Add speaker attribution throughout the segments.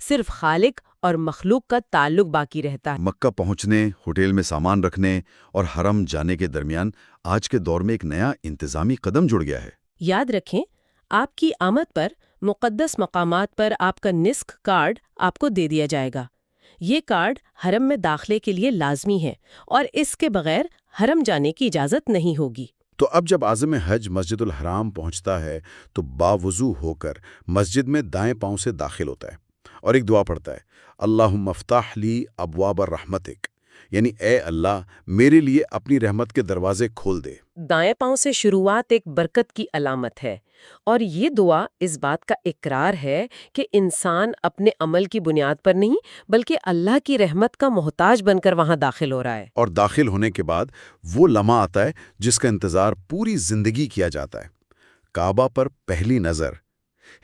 Speaker 1: صرف خالق اور مخلوق کا تعلق باقی رہتا ہے۔
Speaker 2: مکہ پہنچنے، ہوٹل میں سامان رکھنے اور حرم جانے کے درمیان آج کے دور میں ایک نیا انتظامی قدم جڑ گیا ہے۔
Speaker 1: یاد رکھیں، آپ کی آمد پر مقدس مقامات پر آپ کا نسک کارڈ آپ کو دے دیا جائے گا۔ یہ کارڈ حرم میں داخلے کے لیے لازمی ہے اور اس کے بغیر حرم جانے کی اجازت نہیں ہوگی۔
Speaker 2: تو اب جب عازم حج مسجد الحرام پہنچتا ہے تو باوضو ہو کر مسجد میں دائیں پاؤں سے داخل ہوتا ہے اور ایک دعا پڑھتا ہے، اللہم افتح لی ابواب رحمتک، یعنی اے اللہ میرے لیے اپنی رحمت کے دروازے کھول دے۔
Speaker 1: دائیں پاؤں سے شروعات ایک برکت کی علامت ہے، اور یہ دعا اس بات کا اقرار ہے کہ انسان اپنے عمل کی بنیاد پر نہیں بلکہ اللہ کی رحمت کا محتاج بن کر وہاں داخل ہو رہا ہے۔
Speaker 2: اور داخل ہونے کے بعد وہ لمحہ آتا ہے جس کا انتظار پوری زندگی کیا جاتا ہے، کعبہ پر پہلی نظر۔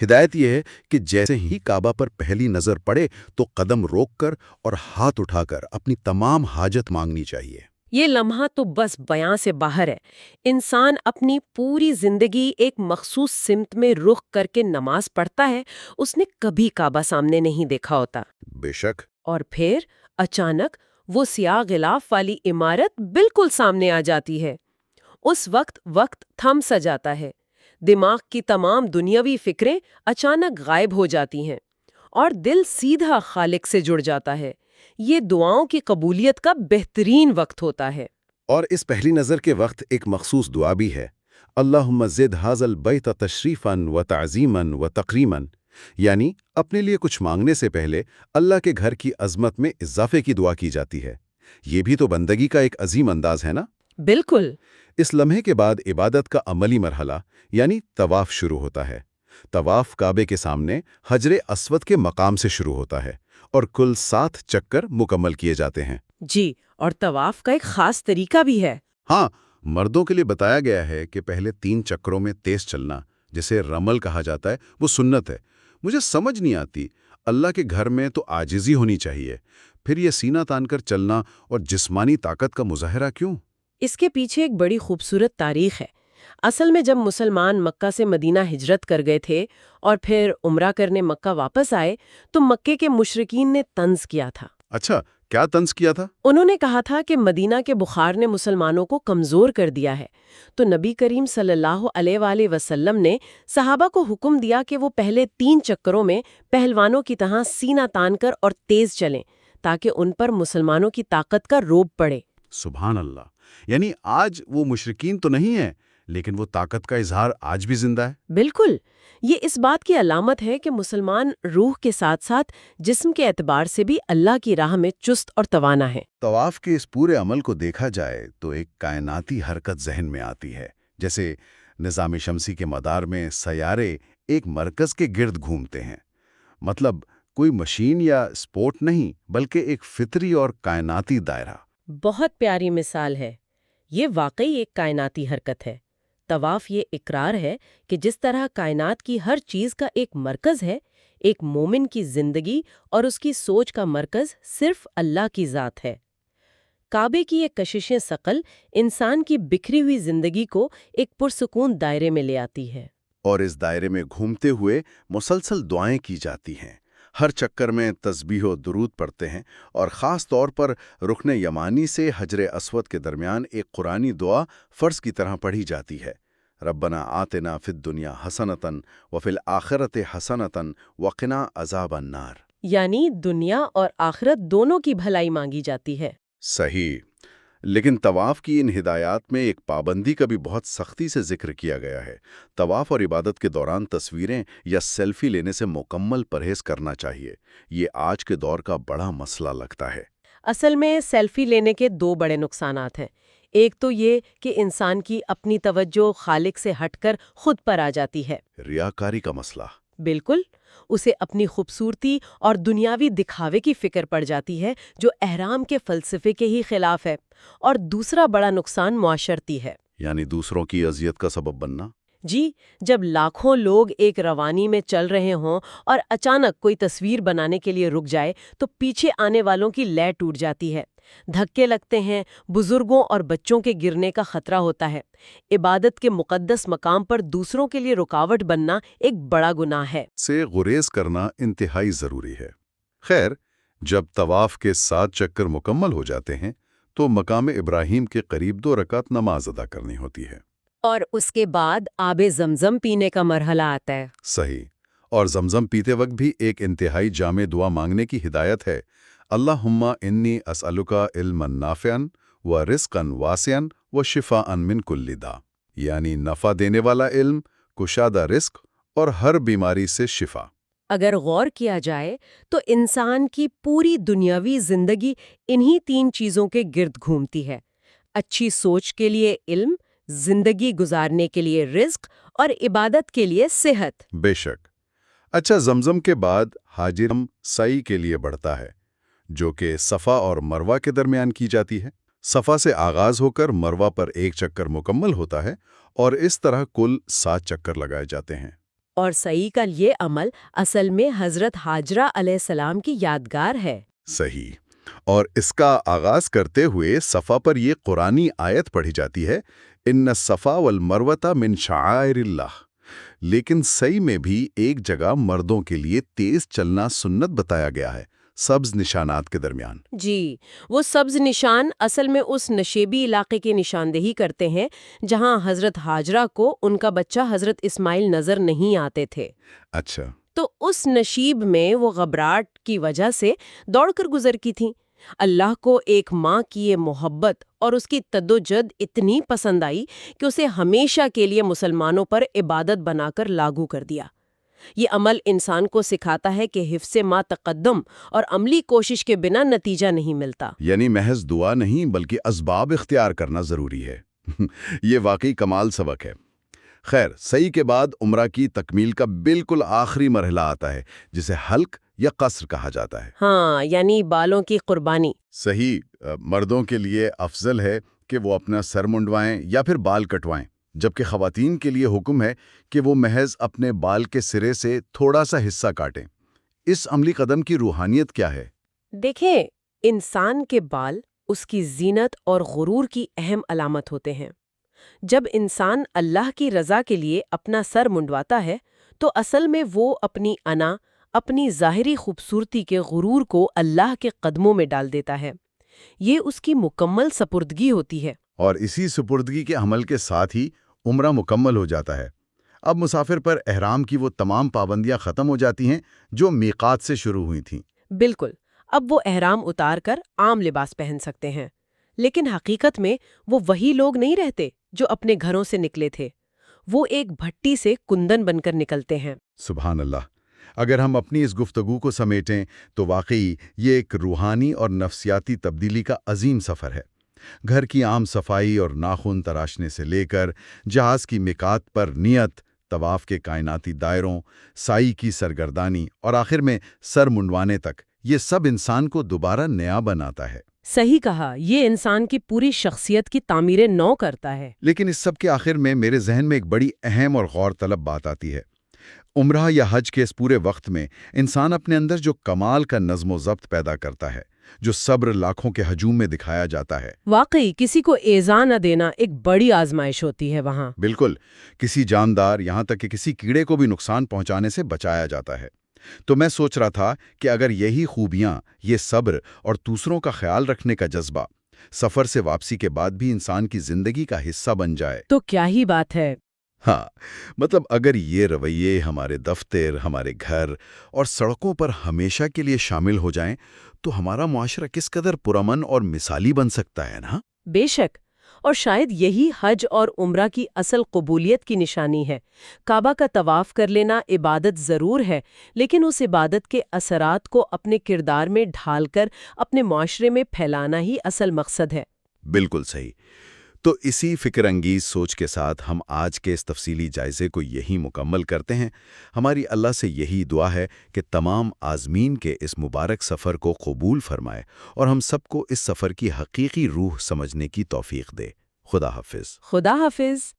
Speaker 2: ہدایت یہ ہے کہ جیسے ہی کعبہ پر پہلی نظر پڑے تو قدم روک کر اور ہاتھ اٹھا کر اپنی تمام حاجت مانگنی چاہیے۔
Speaker 1: یہ لمحہ تو بس بیان سے باہر ہے۔ انسان اپنی پوری زندگی ایک مخصوص سمت میں رخ کر کے نماز پڑھتا ہے، اس نے کبھی کعبہ سامنے نہیں دیکھا ہوتا۔
Speaker 2: بے شک۔
Speaker 1: اور پھر اچانک وہ سیاہ غلاف والی عمارت بالکل سامنے آ جاتی ہے۔ اس وقت تھم سا جاتا ہے، دماغ کی تمام دنیاوی فکریں اچانک غائب ہو جاتی ہیں اور دل سیدھا خالق سے جڑ جاتا ہے۔ یہ دعاؤں کی قبولیت کا بہترین وقت ہوتا ہے۔
Speaker 2: اور اس پہلی نظر کے وقت ایک مخصوص دعا بھی ہے، اللہم زد ھذا البیت تشریفا و تعظیما و تکریما، یعنی اپنے لیے کچھ مانگنے سے پہلے اللہ کے گھر کی عظمت میں اضافے کی دعا کی جاتی ہے۔ یہ بھی تو بندگی کا ایک عظیم انداز ہے نا؟
Speaker 1: بالکل۔
Speaker 2: اس لمحے کے بعد عبادت کا عملی مرحلہ یعنی طواف شروع ہوتا ہے۔ طواف کعبے کے سامنے حجر اسود کے مقام سے شروع ہوتا ہے اور کل 7 چکر مکمل کیے جاتے ہیں۔
Speaker 1: جی، اور طواف کا ایک خاص طریقہ بھی ہے۔
Speaker 2: ہاں، مردوں کے لیے بتایا گیا ہے کہ پہلے 3 چکروں میں تیز چلنا، جسے رمل کہا جاتا ہے، وہ سنت ہے۔ مجھے سمجھ نہیں آتی، اللہ کے گھر میں تو عاجزی ہونی چاہیے، پھر یہ سینہ تان کر چلنا اور جسمانی طاقت کا مظاہرہ کیوں؟
Speaker 1: اس کے پیچھے ایک بڑی خوبصورت تاریخ ہے۔ اصل میں جب مسلمان مکہ سے مدینہ ہجرت کر گئے تھے اور پھر عمرہ کرنے مکہ واپس آئے تو مکے کے مشرکین نے طنز کیا تھا۔
Speaker 2: اچھا، کیا طنز کیا تھا؟
Speaker 1: انہوں نے کہا تھا کہ مدینہ کے بخار نے مسلمانوں کو کمزور کر دیا ہے، تو نبی کریم صلی اللہ علیہ وآلہ وسلم نے صحابہ کو حکم دیا کہ وہ پہلے 3 چکروں میں پہلوانوں کی طرح سینہ تان کر اور تیز چلیں تاکہ ان پر مسلمانوں کی طاقت کا روب پڑے۔
Speaker 2: سبحان اللہ! یعنی آج وہ مشرکین تو نہیں ہیں، لیکن وہ طاقت کا اظہار آج بھی زندہ ہے۔
Speaker 1: بالکل، یہ اس بات کی علامت ہے کہ مسلمان روح کے ساتھ ساتھ جسم کے اعتبار سے بھی اللہ کی راہ میں چست اور توانا ہے۔
Speaker 2: طواف کے اس پورے عمل کو دیکھا جائے تو ایک کائناتی حرکت ذہن میں آتی ہے، جیسے نظام شمسی کے مدار میں سیارے ایک مرکز کے گرد گھومتے ہیں۔ مطلب کوئی مشین یا اسپورٹ نہیں، بلکہ ایک فطری اور کائناتی دائرہ۔
Speaker 1: بہت پیاری مثال ہے۔ یہ واقعی ایک کائناتی حرکت ہے۔ طواف یہ اقرار ہے کہ جس طرح کائنات کی ہر چیز کا ایک مرکز ہے، ایک مومن کی زندگی اور اس کی سوچ کا مرکز صرف اللہ کی ذات ہے۔ کعبے کی یہ کششیں ثقل انسان کی بکھری ہوئی زندگی کو ایک پرسکون دائرے میں لے آتی ہے۔
Speaker 2: اور اس دائرے میں گھومتے ہوئے مسلسل دعائیں کی جاتی ہیں۔ ہر چکر میں تسبیح و درود پڑھتے ہیں اور خاص طور پر رکن یمانی سے حجر اسود کے درمیان ایک قرآنی دعا فرض کی طرح پڑھی جاتی ہے، ربنا آتنا فی الدنیا حسنۃ وفی الآخرۃ حسنۃ وقنا عذاب النار۔
Speaker 1: یعنی دنیا اور آخرت دونوں کی بھلائی مانگی جاتی ہے۔
Speaker 2: صحیح، لیکن طواف کی ان ہدایات میں ایک پابندی کا بھی بہت سختی سے ذکر کیا گیا ہے۔ طواف اور عبادت کے دوران تصویریں یا سیلفی لینے سے مکمل پرہیز کرنا چاہیے۔ یہ آج کے دور کا بڑا مسئلہ لگتا ہے۔
Speaker 1: اصل میں سیلفی لینے کے 2 بڑے نقصانات ہیں۔ ایک تو یہ کہ انسان کی اپنی توجہ خالق سے ہٹ کر خود پر آ جاتی ہے۔
Speaker 2: ریاکاری کا مسئلہ۔
Speaker 1: بالکل، اسے اپنی خوبصورتی اور دنیاوی دکھاوے کی فکر پڑ جاتی ہے جو احرام کے فلسفے کے ہی خلاف ہے۔ اور دوسرا بڑا نقصان معاشرتی ہے،
Speaker 2: یعنی دوسروں کی اذیت کا سبب بننا۔
Speaker 1: جی، جب لاکھوں لوگ ایک روانی میں چل رہے ہوں اور اچانک کوئی تصویر بنانے کے لیے رک جائے تو پیچھے آنے والوں کی لے ٹوٹ جاتی ہے، دھکے لگتے ہیں، بزرگوں اور بچوں کے گرنے کا خطرہ ہوتا ہے۔ عبادت کے مقدس مقام پر دوسروں کے لیے رکاوٹ بننا ایک بڑا گناہ ہے۔
Speaker 2: سے گریز کرنا انتہائی ضروری ہے۔ خیر، جب طواف کے 7 چکر مکمل ہو جاتے ہیں تو مقام ابراہیم کے قریب 2 رکعت نماز ادا کرنی ہوتی ہے۔
Speaker 1: اور اس کے بعد آب زمزم پینے کا مرحلہ آتا ہے۔
Speaker 2: صحیح، اور زمزم پیتے وقت بھی ایک انتہائی جامع دعا مانگنے کی ہدایت ہے۔ اللہم انی اسألک علما نافعا و رزقا واسعا و شفاء من کل داء، یعنی نفع دینے والا علم، کشادہ رزق اور ہر بیماری سے شفا۔
Speaker 1: اگر غور کیا جائے تو انسان کی پوری دنیاوی زندگی انہی 3 چیزوں کے گرد گھومتی ہے: اچھی سوچ کے لیے علم، زندگی گزارنے کے لیے رزق اور عبادت کے لیے صحت۔
Speaker 2: بے شک۔ اچھا، زمزم کے بعد حاجرم سعی کے لیے بڑھتا ہے، جو کہ صفا اور مروہ کے درمیان کی جاتی ہے۔ صفا سے آغاز ہو کر مروہ پر 1 چکر مکمل ہوتا ہے اور اس طرح کل 7 چکر لگائے جاتے ہیں۔
Speaker 1: اور سعی کا یہ عمل اصل میں حضرت حاجرہ علیہ السلام کی یادگار ہے۔
Speaker 2: صحیح، اور اس کا آغاز کرتے ہوئے صفا پر یہ قرآنی آیت پڑھی جاتی ہے، ان الصفا والمروۃ من شعائر اللہ۔ لیکن سعی میں بھی ایک جگہ مردوں کے لیے تیز چلنا سنت بتایا گیا ہے، سبز نشانات کے درمیان۔
Speaker 1: جی، وہ سبز نشان اصل میں اس نشیبی علاقے کی نشاندہی کرتے ہیں جہاں حضرت حاجرہ کو ان کا بچہ حضرت اسماعیل نظر نہیں آتے تھے۔
Speaker 2: اچھا،
Speaker 1: تو اس نشیب میں وہ گھبراہٹ کی وجہ سے دوڑ کر گزر کی تھیں۔ اللہ کو ایک ماں کی یہ محبت اور اس کی تدوجہد اتنی پسند آئی کہ اسے ہمیشہ کے لیے مسلمانوں پر عبادت بنا کر لاگو کر دیا۔ یہ عمل انسان کو سکھاتا ہے کہ حفظ ما تقدم اور عملی کوشش کے بنا نتیجہ نہیں ملتا۔
Speaker 2: یعنی محض دعا نہیں بلکہ اسباب اختیار کرنا ضروری ہے۔ یہ واقعی کمال سبق ہے۔ خیر، سعی کے بعد عمرہ کی تکمیل کا بالکل آخری مرحلہ آتا ہے، جسے حلق یا قصر کہا جاتا ہے۔
Speaker 1: ہاں، یعنی بالوں کی قربانی۔
Speaker 2: صحیح، مردوں کے لیے افضل ہے کہ وہ اپنا سر منڈوائیں یا پھر بال کٹوائیں، جبکہ خواتین کے لیے حکم ہے کہ وہ محض اپنے بال کے سرے سے تھوڑا سا حصہ کاٹیں۔ اس عملی قدم کی روحانیت کیا ہے؟
Speaker 1: دیکھیں، انسان کے بال اس کی زینت اور غرور کی اہم علامت ہوتے ہیں۔ جب انسان اللہ کی رضا کے لیے اپنا سر منڈواتا ہے تو اصل میں وہ اپنی انا، اپنی ظاہری خوبصورتی کے غرور کو اللہ کے قدموں میں ڈال دیتا ہے۔ یہ اس کی مکمل سپردگی ہوتی ہے۔
Speaker 2: اور اسی سپردگی کے عمل کے ساتھ ہی عمرہ مکمل ہو جاتا ہے۔ اب مسافر پر احرام کی وہ تمام پابندیاں ختم ہو جاتی ہیں جو میقات سے شروع ہوئی تھیں۔
Speaker 1: بالکل، اب وہ احرام اتار کر عام لباس پہن سکتے ہیں۔ لیکن حقیقت میں وہ وہی لوگ نہیں رہتے جو اپنے گھروں سے نکلے تھے۔ وہ ایک بھٹی سے کندن بن کر نکلتے ہیں۔
Speaker 2: سبحان اللہ! اگر ہم اپنی اس گفتگو کو سمیٹیں تو واقعی یہ ایک روحانی اور نفسیاتی تبدیلی کا عظیم سفر ہے۔ گھر کی عام صفائی اور ناخن تراشنے سے لے کر جہاز کی میقات پر نیت، طواف کے کائناتی دائروں، سعی کی سرگردانی اور آخر میں سر منڈوانے تک، یہ سب انسان کو دوبارہ نیا بناتا ہے۔
Speaker 1: صحیح کہا، یہ انسان کی پوری شخصیت کی تعمیر نو کرتا ہے۔
Speaker 2: لیکن اس سب کے آخر میں میرے ذہن میں ایک بڑی اہم اور غور طلب بات آتی ہے۔ عمرہ یا حج کے اس پورے وقت میں انسان اپنے اندر جو کمال کا نظم و ضبط پیدا کرتا ہے، جو صبر لاکھوں کے ہجوم میں دکھایا جاتا ہے،
Speaker 1: واقعی کسی کو ایذا نہ دینا ایک بڑی آزمائش ہوتی ہے وہاں۔
Speaker 2: بالکل، کسی جاندار یہاں تک کہ کسی کیڑے کو بھی نقصان پہنچانے سے بچایا جاتا ہے۔ تو میں سوچ رہا تھا کہ اگر یہی خوبیاں، یہ صبر اور دوسروں کا خیال رکھنے کا جذبہ سفر سے واپسی کے بعد بھی انسان کی زندگی کا حصہ بن جائے
Speaker 1: تو کیا ہی بات ہے۔
Speaker 2: ہاں، مطلب اگر یہ رویے ہمارے دفتر، ہمارے گھر اور سڑکوں پر ہمیشہ کے لیے شامل ہو جائیں تو ہمارا معاشرہ کس قدر پرامن اور مثالی بن سکتا ہے نا؟
Speaker 1: بے شک، اور شاید یہی حج اور عمرہ کی اصل قبولیت کی نشانی ہے۔ کعبہ کا طواف کر لینا عبادت ضرور ہے، لیکن اس عبادت کے اثرات کو اپنے کردار میں ڈھال کر اپنے معاشرے میں پھیلانا ہی اصل مقصد ہے۔
Speaker 2: بالکل صحیح۔ تو اسی فکر انگیز سوچ کے ساتھ ہم آج کے اس تفصیلی جائزے کو یہی مکمل کرتے ہیں۔ ہماری اللہ سے یہی دعا ہے کہ تمام عازمین کے اس مبارک سفر کو قبول فرمائے اور ہم سب کو اس سفر کی حقیقی روح سمجھنے کی توفیق دے۔ خدا حافظ۔
Speaker 1: خدا حافظ۔